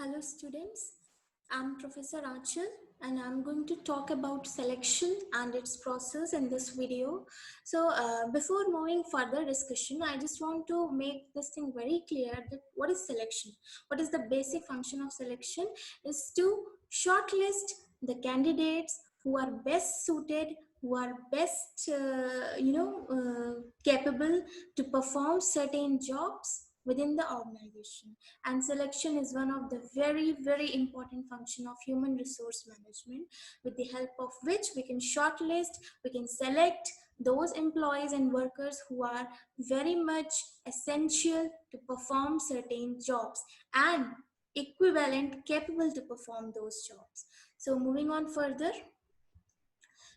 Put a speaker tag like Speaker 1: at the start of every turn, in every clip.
Speaker 1: Hello students, I'm Professor Achal and I'm going to talk about selection and its process in this video. Before moving further discussion, I just want to make this thing very clear that what is selection? What is the basic function of selection is to shortlist the candidates who are best suited, who are best, capable to perform certain jobs within the organization. And selection is one of the very important function of human resource management, with the help of which we can shortlist, we can select those employees and workers who are very much essential to perform certain jobs and equivalent capable to perform those jobs. So moving on further,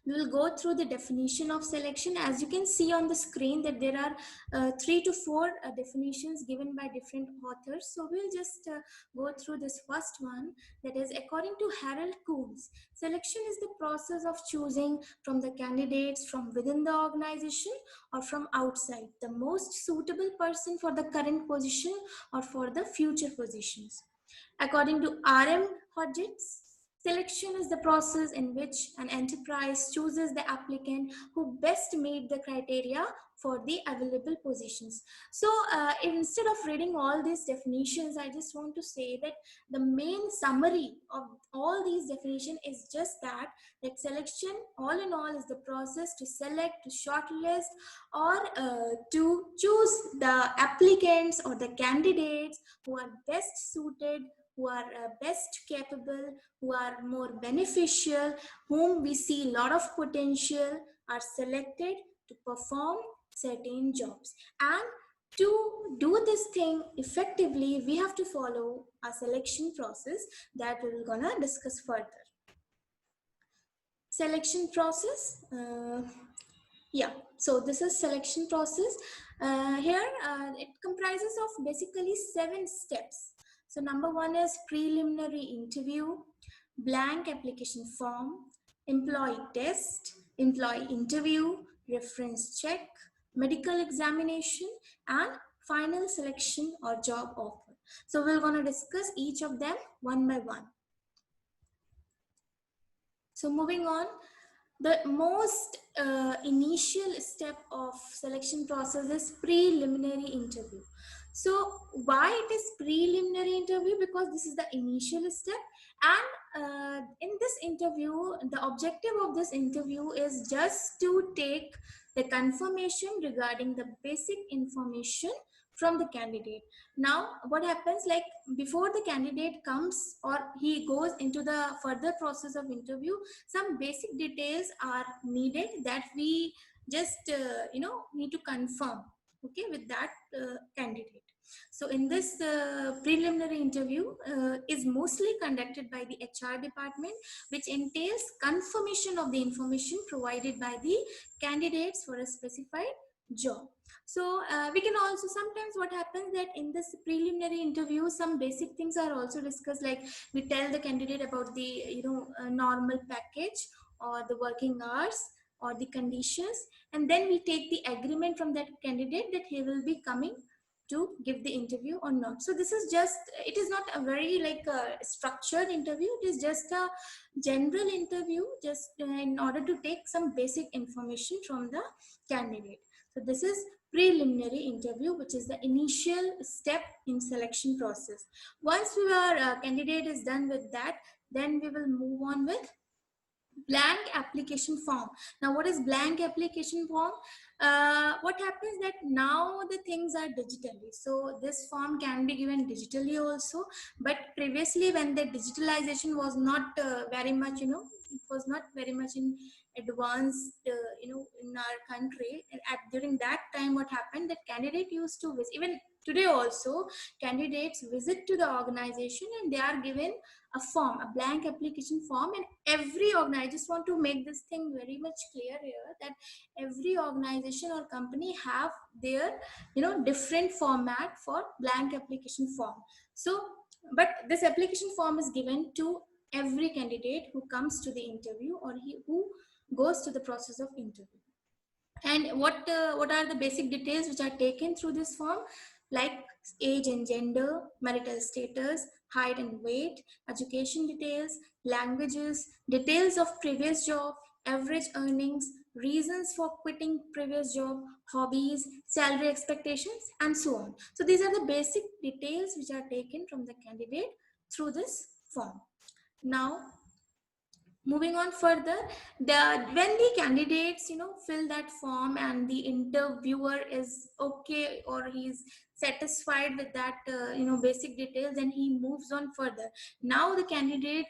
Speaker 1: we will go through the definition of selection. As you can see on the screen that there are 3 to 4 definitions given by different authors. So we'll just go through this first one, that is, according to Harold Kuhns, selection is the process of choosing from the candidates from within the organization or from outside the most suitable person for the current position or for the future positions. According to R.M. Hodgetts, selection is the process in which an enterprise chooses the applicant who best meet the criteria for the available positions. So instead of reading all these definitions, I just want to say that the main summary of all these definitions is just that selection all in all is the process to select, to shortlist, or to choose the applicants or the candidates who are best suited, who are best capable, who are more beneficial, whom we see a lot of potential, are selected to perform certain jobs. And to do this thing effectively, we have to follow a selection process that we're gonna discuss further. Selection process. So this is selection process. Here it comprises of basically 7 steps. So number 1 is preliminary interview, blank application form, employee test, employee interview, reference check, medical examination, and final selection or job offer. So we're going to discuss each of them one by one. So moving on, the most initial step of selection process is preliminary interview. So why it is preliminary interview? Because this is the initial step, and in this interview, the objective of this interview is just to take the confirmation regarding the basic information from the candidate. Now what happens, like before the candidate comes or he goes into the further process of interview, some basic details are needed that we just need to confirm, okay, with that candidate. So in this preliminary interview is mostly conducted by the HR department, which entails confirmation of the information provided by the candidates for a specified job. So we can also, sometimes what happens that in this preliminary interview, some basic things are also discussed, like we tell the candidate about the normal package or the working hours or the conditions, and then we take the agreement from that candidate that he will be coming to give the interview or not. So this is just, it is not a very structured interview, it is just a general interview, just in order to take some basic information from the candidate. So this is preliminary interview, which is the initial step in selection process. Once our candidate is done with that, then we will move on with blank application form. Now what is blank application form? What happens that now the things are digitally, so this form can be given digitally also, but previously when the digitalization was not very much, it was not very much in advanced in our country. During that time, what happened, that candidate used to visit, even today also candidates visit to the organization and they are given a form, a blank application form, and every organization, I just want to make this thing very much clear here, that every organization or company have their different format for blank application form. So but this application form is given to every candidate who comes to the interview or who goes to the process of interview. And what are the basic details which are taken through this form, like age and gender, marital status, height and weight, education details, languages, details of previous job, average earnings, reasons for quitting previous job, hobbies, salary expectations, and so on. So these are the basic details which are taken from the candidate through this form. Now, moving on further, when the candidates fill that form and the interviewer is okay or he's satisfied with that basic details, and he moves on further. Now the candidate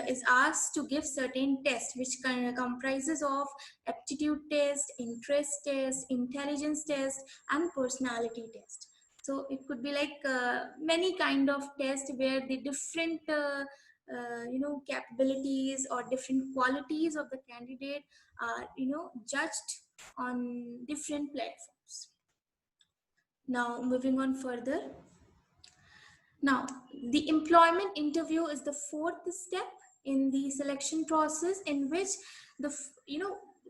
Speaker 1: is asked to give certain tests which comprises of aptitude test, interest test, intelligence test, and personality test. So it could be like many kind of tests where the different capabilities or different qualities of the candidate are judged on different platforms. Now moving on further. Now the employment interview is the fourth step in the selection process, in which the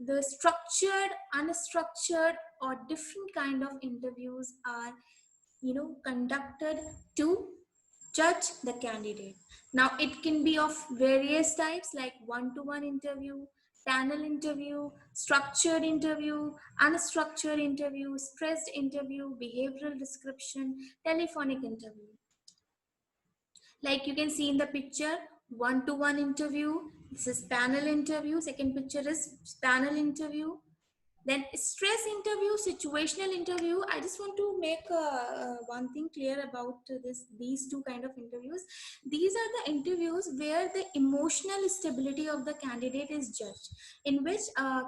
Speaker 1: the structured, unstructured, or different kind of interviews are conducted to judge the candidate. Now it can be of various types like one-to-one interview, panel interview, structured interview, unstructured interview, stressed interview, behavioral description, telephonic interview. Like you can see in the picture, one-to-one interview, this is panel interview, second picture is panel interview. Then stress interview, situational interview. I just want to make one thing clear about these two kind of interviews. These are the interviews where the emotional stability of the candidate is judged, in which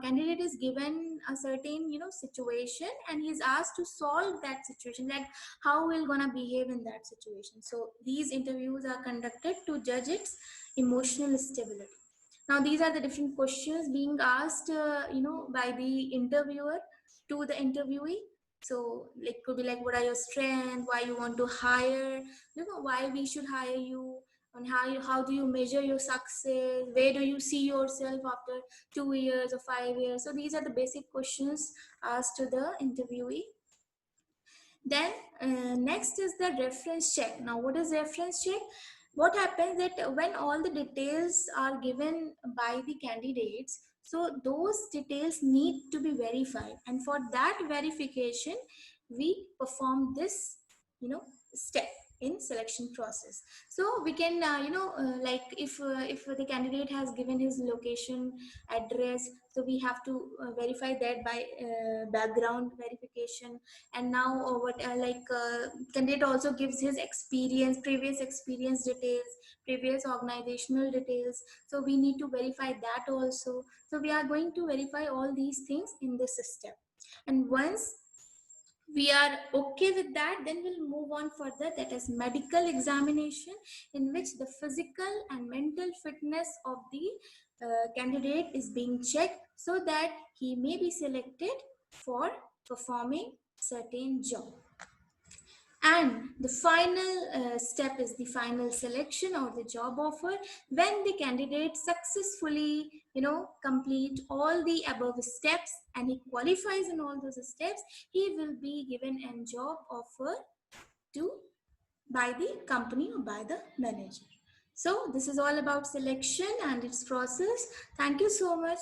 Speaker 1: candidate is given a certain situation, and he is asked to solve that situation, like how we're gonna behave in that situation. So these interviews are conducted to judge its emotional stability. Now these are the different questions being asked by the interviewer to the interviewee. So like could be like, what are your strengths, why you want to hire, why we should hire you, and how do you measure your success, where do you see yourself after 2 years or 5 years. So these are the basic questions asked to the interviewee. Then next is the reference check. Now what is reference check? What happens that when all the details are given by the candidates, so those details need to be verified, and for that verification we perform this step in selection process. So we can like if the candidate has given his location, address, so we have to verify that by background verification. And now what candidate also gives his experience, previous experience details, previous organizational details, so we need to verify that also. So we are going to verify all these things in this system, and once we are okay with that, then we'll move on further, that is medical examination, in which the physical and mental fitness of the candidate is being checked, so that he may be selected for performing certain job. And the final step is the final selection or the job offer. When the candidate successfully complete all the above steps and he qualifies in all those steps, he will be given a job offer by the company or by the manager. So this is all about selection and its process. Thank you so much.